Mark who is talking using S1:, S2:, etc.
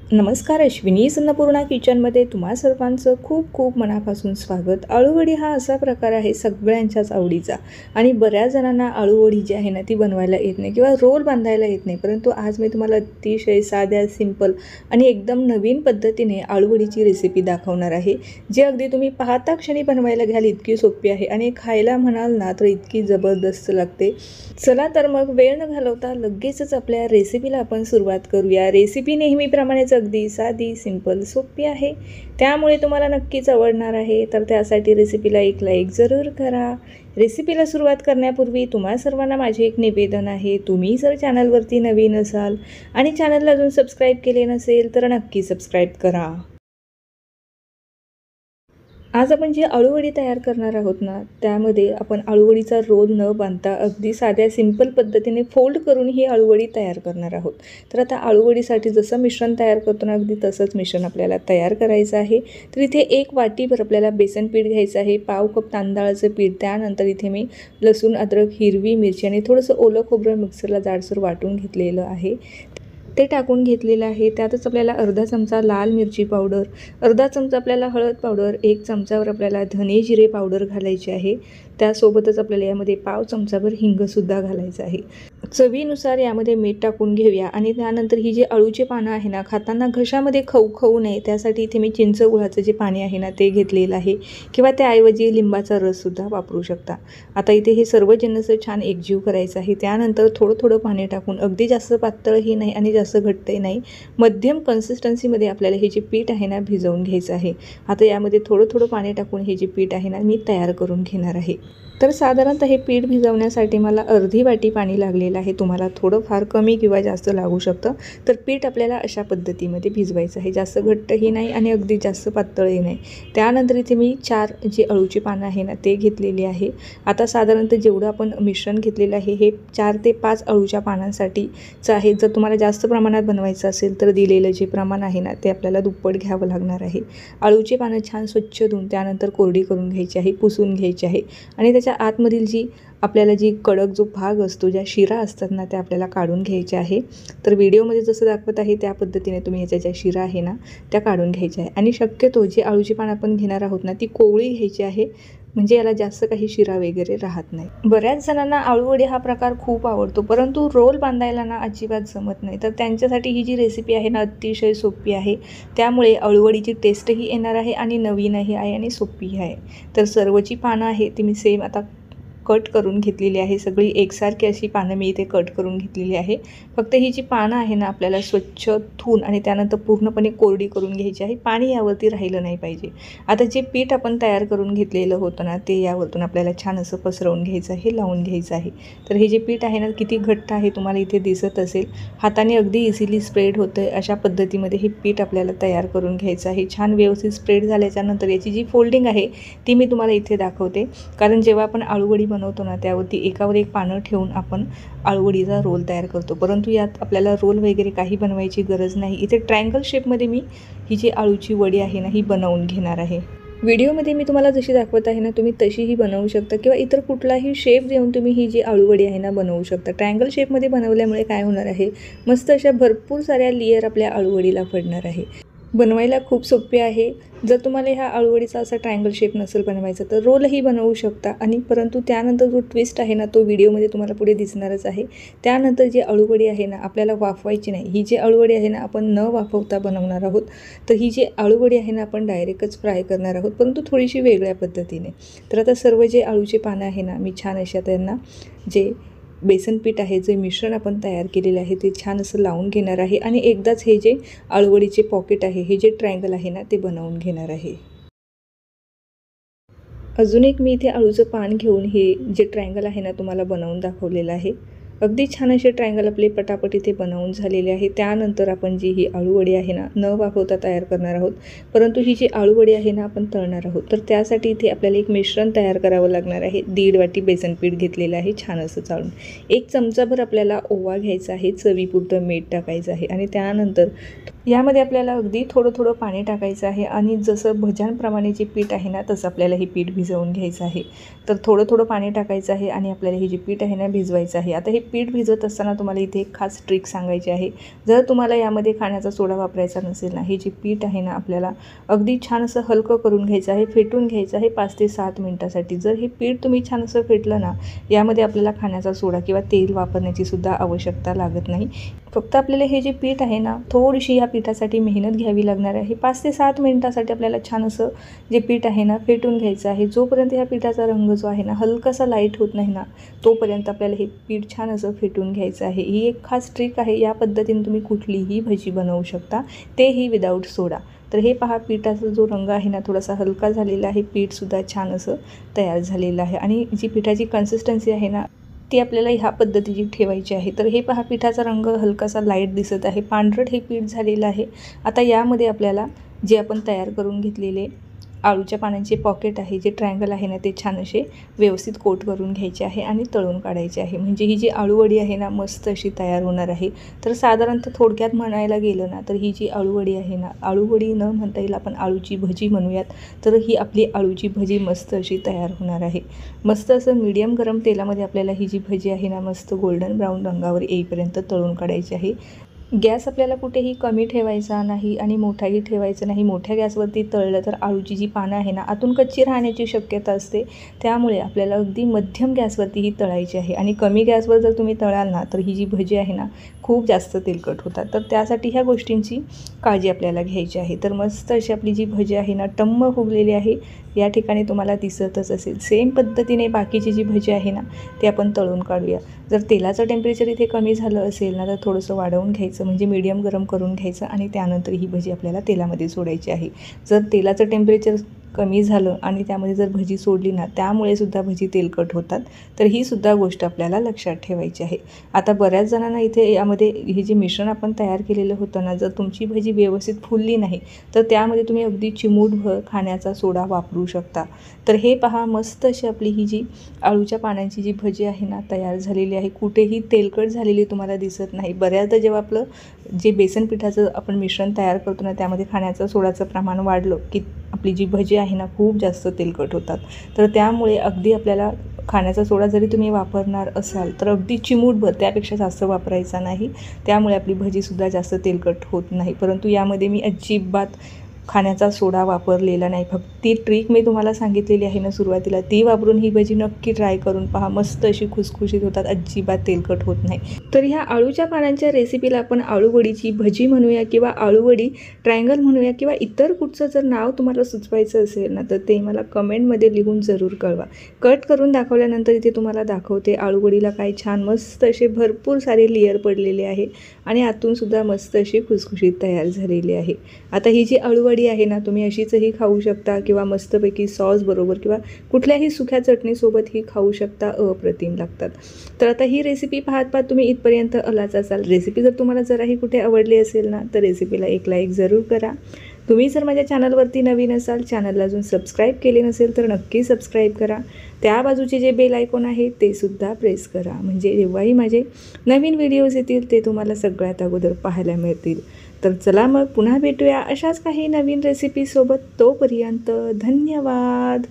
S1: नमस्कार, अश्विनी अन्नपूर्णा किचनमध्ये तुम्हा सर्वांचं खूप खूप मनापासून स्वागत। आळूवडी हा असा प्रकार आहे सगळ्यांच्याच आवडीचा आणि बऱ्याच जणांना आळूवडी जी आहे ना ती बनवायला येत नाही किंवा रोल बांधायला येत नाही, परंतु आज मी तुम्हाला अतिशय साध्या, सिंपल आणि एकदम नवीन पद्धतीने आळूवडीची रेसिपी दाखवणार आहे, जी अगदी तुम्ही पाहता क्षणी बनवायला घ्याल इतकी सोपी आहे आणि खायला म्हणाल ना तर इतकी जबरदस्त लागते। चला तर मग वेळ न घालवता लगेचच आपल्या रेसिपीला आपण सुरुवात करूया। रेसिपी नेहमीप्रमाणेच अगदी साधी, सिंपल, सोपी आहे, त्यामुळे तुम्हाला नक्कीच आवडणार आहे। तर त्यासाठी रेसिपीला एक लाईक जरूर करा। रेसिपीला सुरुवात करण्यापूर्वी तुम्हा सर्वांना माझे एक निवेदन आहे, तुम्ही जर चॅनलवरती नवीन असाल आणि चॅनलला अजून सबस्क्राईब केले नसेल तर नक्की सबस्क्राईब करा। आज आपण जी आळूवडी तयार करणार आहोत ना, त्यामध्ये आपण आळूवडीचा रोल न बांधता अगदी साध्या सिंपल पद्धतीने फोल्ड करून ही आळूवडी तयार करणार आहोत। तर आता आळूवडीसाठी जसं मिश्रण तयार करतो ना, अगदी तसंच मिश्रण आपल्याला तयार करायचं आहे। तर इथे 1 वाटीभर आपल्याला बेसन पीठ घ्यायचं आहे, पाव कप तांदळाचं पीठ, त्यानंतर इथे मी लसूण, अद्रक, हिरवी मिरची आणि थोडंसं ओलं खोबरं मिक्सरला जाडसर वाटून घेतलेलं आहे, ते टाकून घेतलेलं आहे। त्यातच आपल्याला अर्धा चमचा लाल मिरची पावडर, अर्धा चमचा आपल्याला हळद पावडर, 1 चमचावर आपल्याला धने जिरे पावडर घालायचे आहे। त्यासोबतच आपल्याला यामध्ये पाव चमचाभर हिंगसुद्धा घालायचं आहे। चवीनुसार यामध्ये मीठ टाकून घेऊया आणि त्यानंतर ही जी अळूची पानं आहे ना, खाताना घशामध्ये खवखवू नये त्यासाठी इथे मी चिंच गुळाचं जे पाणी आहे ना ते घेतलेलं आहे, किंवा त्याऐवजी लिंबाचा रससुद्धा वापरू शकता। आता इथे हे सर्व जिन्नस छान एकजीव करायचं आहे। त्यानंतर थोडं थोडं पाणी टाकून, अगदी जास्त पातळही नाही आणि जास्त घट्टही नाही, मध्यम कन्सिस्टन्सीमध्ये आपल्याला हे जे पीठ आहे ना भिजवून घ्यायचं आहे। आता यामध्ये थोडं थोडं पाणी टाकून हे जे पीठ आहे ना मी तयार करून घेणार आहे। तर साधारणतः हे पीठ भिजवण्यासाठी मला अर्धी वाटी पाणी लागलेलं आहे, तुम्हाला थोडं फार कमी किंवा जास्त लागू शकतं। तर पीठ आपल्याला अशा पद्धतीमध्ये भिजवायचं आहे, जास्त घट्टही नाही आणि अगदी जास्त पातळही नाही। त्यानंतर इथे मी 4 जी अळूची पानं आहे ना ते घेतलेली आहे। आता साधारणतः जेवढं आपण मिश्रण घेतलेलं आहे हे 4 ते 5 अळूच्या पानांसाठीचं आहे। जर तुम्हाला जास्त प्रमाणात बनवायचं असेल तर दिलेलं जे प्रमाण आहे ना ते आपल्याला दुप्पट घ्यावं लागणार आहे। अळूची पानं छान स्वच्छ धुवून त्यानंतर कोरडी करून घ्यायची आहे, पुसून घ्यायची आहे आणि त्याच्या आतमधील आपल्याला जी कडक जो भाग असतो, ज्या शिरा असतात ना त्या आपल्याला काढून घ्यायच्या आहे। तर व्हिडिओमध्ये जसं दाखवत आहे त्या पद्धतीने तुम्ही ह्याच्या ज्या शिरा आहे ना त्या काढून घ्यायच्या आहे आणि शक्यतो जी अळूची पानं आपण घेणार आहोत ना ती कोवळी घ्यायची आहे, म्हणजे याला जास्त काही शिरा वगैरे राहत नाही। बऱ्याच जणांना आळूवडी हा प्रकार खूप आवडतो, परंतु रोल बांधायला ना अजिबात जमत नाही। तर त्यांच्यासाठी ही जी रेसिपी आहे ना अतिशय सोपी आहे, त्यामुळे आळूवडीची टेस्टही येणार आहे आणि नवीनही आहे आणि सोपीही आहे। तर सर्वची पानं आहे ती मी सेम आता कट करून घेतलेली आहे, सगळी एकसारखी अशी पानं मी इथे कट करून घेतलेली आहे। फक्त ही जी पानं आहे ना आपल्याला स्वच्छ धुवून आणि त्यानंतर पूर्णपणे कोरडी करून घ्यायची आहे, पाणी यावरती राहिलं नाही पाहिजे। आता जे पीठ आपण तयार करून घेतलेलं होतं ना ते यावरतून आपल्याला छान असं पसरवून घ्यायचं आहे, लावून घ्यायचं आहे। तर हे जे पीठ आहे ना किती घट्ट आहे तुम्हाला इथे दिसत असेल, हाताने अगदी इझिली स्प्रेड होतं आहे, अशा पद्धतीमध्ये हे पीठ आपल्याला तयार करून घ्यायचं आहे। छान व्यवस्थित स्प्रेड झाल्याच्यानंतर याची जी फोल्डिंग आहे ती मी तुम्हाला इथे दाखवते, कारण जेव्हा आपण आळूवडी बनवतो ना त्यावरती एकावर एक पानं ठेवून आपण आळूवडीचा रोल तयार करतो, परंतु यात आपल्याला रोल वगैरे काही बनवायची गरज नाही। इथे ट्रायंगल शेपमध्ये मी ही जी आळूची वडी आहे ना ही बनवून घेणार आहे। व्हिडिओमध्ये मी तुम्हाला जशी दाखवत आहे ना तुम्ही तशीही बनवू शकता किंवा इतर कुठलाही शेप देऊन तुम्ही ही जी आळूवडी आहे ना बनवू शकता। ट्रायंगल शेपमध्ये बनवल्यामुळे काय होणार आहे, मस्त अशा भरपूर साऱ्या लेयर आपल्या आळूवडीला पडणार आहे। बनवायला खूप सोपी आहे। जर तुम्हाला ह्या आळूवडीचा असा ट्रायंगल शेप नसेल बनवायचा तर रोलही बनवू शकता, आणि परंतु त्यानंतर जो ट्विस्ट आहे ना तो व्हिडिओमध्ये तुम्हाला पुढे दिसणारच आहे। त्यानंतर जी आळूवडी आहे ना आपल्याला वाफवायची नाही, ही जी आळूवडी आहे ना आपण न वाफवता बनवणार आहोत। तर ही जी आळूवडी आहे ना आपण डायरेक्टच फ्राय करणार आहोत, परंतु थोडीशी वेगळ्या पद्धतीने। तर आता सर्व जे आळूचे पानं आहे ना मी छान अशा त्यांना जे बेसन पीठ आहे, जे मिश्रण आपण तयार केलेले आहे ते छान असं लावून घेणार आहे आणि एकदाच हे जे आळूवडीचे पॉकेट आहे, हे जे ट्रायंगल आहे ना ते बनवून घेणार आहे। अजून एक मी इथे अळूचं पान घेऊन हे जे ट्रायंगल आहे ना तुम्हाला बनवून दाखवलेलं आहे। अगदी छान असे ट्रायंगल आपले पटापट इथे बनवून झालेले आहे। त्यानंतर आपण जी ही आळूवडी आहे ना न वाफवता तयार करणार आहोत, परंतु ही जी आळूवडी आहे ना आपण तळणार आहोत। तर त्यासाठी इथे आपल्याला एक मिश्रण तयार करावं लागणार आहे। 1.5 वाटी बेसन पीठ घेतलेलं आहे छान असं चाळून, 1 चमचाभर आपल्याला ओवा घ्यायचा आहे, चवीपुरतं मीठ टाकायचं आहे आणि त्यानंतर यामध्ये आपल्याला अगदी थोडं थोडं पाणी टाकायचं आहे आणि जसं भज्यांप्रमाणे जे पीठ आहे ना तसं आपल्याला हे पीठ भिजवून घ्यायचं आहे। तर थोडं थोडं पाणी टाकायचं आहे आणि आपल्याला हे जे पीठ आहे ना भिजवायचं आहे। आता हे पीठ भिजत असताना तुम्हाला इथे एक खास ट्रिक सांगायची आहे. जर तुम्हाला यामध्ये खाण्याचा सोडा वापरायचा नसेल ना, हे जे पीठ आहे ना आपल्याला अगदी छान असं हलकं करून घ्यायचं आहे, फेटून घ्यायचं आहे 5 ते 7 मिनिटासाठी. जर हे पीठ तुम्ही छान असं फेटलं ना, यामध्ये आपल्याला खाण्याचा सोडा किंवा तेल वापरण्याची सुद्धा आवश्यकता लागत नाही. फक्त आपल्याला हे जे पीठ आहे ना, थोडीशी या पिठासाठी मेहनत घ्यावी लागणार आहे. 5 ते 7 मिनिटासाठी आपल्याला छान असं जे पीठ आहे ना फेटून घ्यायचं आहे. जोपर्यंत ह्या पिठाचा रंग जो आहे ना हलकासा लाईट होत नाही ना, तोपर्यंत आपल्याला हे पीठ छान असं फेटून घ्यायचं आहे. ही एक खास ट्रिक आहे. या पद्धतीने तुम्ही कुठलीही भजी बनवू शकता, तेही विदाऊट सोडा. तर हे पहा, पिठाचा जो रंग आहे ना थोडासा हलका झालेला आहे, पीठसुद्धा छान असं तयार झालेलं आहे. आणि जी पिठाची कन्सिस्टन्सी आहे ना ती आपल्याला ह्या पद्धतीची ठेवायची आहे. तर हे पहा, पिठाचा रंग हलकासा लाईट दिसत आहे, पांढरट हे पीठ झालेलं आहे. आता यामध्ये आपल्याला जे आपण तयार करून घेतलेले आळूच्या पानांचे पॉकेट आहे, जे ट्रायंगल आहे ना, ते छान असे व्यवस्थित कोट करून घ्यायचे आहे आणि तळून काढायचे आहे. म्हणजे ही जी आळूवडी आहे ना मस्त अशी तयार होणार आहे. तर साधारणतः थोडक्यात म्हणायला गेलं ना तर ही जी आळूवडी आहे ना, आळूवडी न म्हणता येईल, आपण आळूची भजी म्हणूयात. तर ही आपली आळूची भजी मस्त अशी तयार होणार आहे. मस्त असं मीडियम गरम तेलामध्ये आपल्याला ही जी भजी आहे ना मस्त गोल्डन ब्राऊन रंगावर येईपर्यंत तळून काढायची आहे. गॅस आपल्याला कुठेही कमी ठेवायचा नाही आणि मोठाही ठेवायचा नाही. मोठ्या गॅसवरती तळलं तर आळूची जी पानं आहे ना आतून कच्ची राहण्याची शक्यता असते. त्यामुळे आपल्याला अगदी मध्यम गॅसवरती ही तळायची आहे. आणि कमी गॅसवर जर तुम्ही तळाल ना तर ही जी भजी आहे ना खूप जास्त तेलकट होतात. तर त्यासाठी ह्या गोष्टींची काळजी आपल्याला घ्यायची आहे. तर मस्त अशी आपली जी भजी आहे ना टम्म फुगलेली आहे, या ठिकाणी तुम्हाला दिसतच असेल. सेम पद्धतीने बाकीची जी भजी आहे ना ती आपण तळून काढूया. जर तेलाचं टेम्परेचर इथे कमी झालं असेल ना तर थोडंसं वाढवून घ्यायचं, म्हणजे मीडियम गरम करून घ्यायचं आणि त्यानंतर ही भजी आपल्याला तेलामध्ये सोडायची आहे. जर तेलाचं टेम्परेचर कमी झालं आणि त्यामध्ये जर भजी सोडली ना त्यामुळे सुद्धा भजी तेलकट होतात. तर ही सुद्धा गोष्ट आपल्याला लक्षात ठेवायची आहे. आता बऱ्याच जणांना इथे यामध्ये हे जे मिश्रण आपण तयार केलेलं होतं ना, जर तुमची भजी व्यवस्थित फुलली नाही तर त्यामध्ये तुम्ही अगदी चिमूटभर खाण्याचा सोडा वापरू शकता. तर हे पहा, मस्त अशी आपली ही जी आळूच्या पानांची जी भजी आहे ना तयार झालेली आहे. कुठेही तेलकट झालेली तुम्हाला दिसत नाही. बऱ्याचदा जेव्हा आपलं जे बेसन पिठाचं आपण मिश्रण तयार करतो ना त्यामध्ये खाण्याचं सोडाचं प्रमाण वाढलं की आपली जी भजी आहे ना खूप जास्त तेलकट होतात. तर त्यामुळे अगदी आपल्याला खाण्याचा सोडा जरी तुम्ही वापरणार असाल तर अगदी चिमूटभर, त्यापेक्षा जास्त वापरायचा नाही. त्यामुळे आपली भजीसुद्धा जास्त तेलकट होत नाही. परंतु यामध्ये मी अजिबात खाण्याचा सोडा वापरलेला नाही. फक्त ती ट्रिक मी तुम्हाला सांगितलेली आहे ना सुरुवातीला, ती वापरून ही भजी नक्की ट्राय करून पहा. मस्त अशी खुसखुशीत होतात, अजिबात तेलकट होत नाही. तर ह्या आळूच्या पानांच्या रेसिपीला आपण आळूवडीची भजी म्हणूया किंवा आळूवडी ट्रायंगल म्हणूया किंवा इतर कुठचं जर नाव तुम्हाला सुचवायचं असेल ना तर ते मला कमेंटमध्ये लिहून जरूर कळवा. कट करून दाखवल्यानंतर इथे तुम्हाला दाखवते आळूवडीला काय छान मस्त असे भरपूर सारे लेयर पडलेले आहे आणि आतूनसुद्धा मस्त अशी खुसखुशीत तयार झालेली आहे. आता ही जी आळूवडी आहे ना तुम्ही अशीचही खाऊ शकता किंवा मस्तपैकी सॉस बरोबर किंवा कुठल्याही सुक्या चटणीसोबत ही खाऊ शकता. अप्रतिम लागतात. तर आता ही रेसिपी पाहत पाहत तुम्ही इथपर्यंत आलाच असाल. रेसिपी जर तुम्हाला जराही कुठे आवडली असेल ना तर रेसिपीला एक लाईक जरूर करा. तुम्ही जर माझ्या चॅनलवरती नवीन असाल, चॅनलला अजून सबस्क्राईब केले नसेल तर नक्की सबस्क्राईब करा. त्या बाजूचे जे बेल आयकॉन आहे ते सुद्धा प्रेस करा, म्हणजे जेव्हाही माझे नवीन व्हिडिओज येतील ते तुम्हाला सगळ्यात अगोदर पाहायला मिळतील. तर चला मग पुन्हा भेटूया अशाच काही नवीन रेसिपीसोबत. तोपर्यंत धन्यवाद.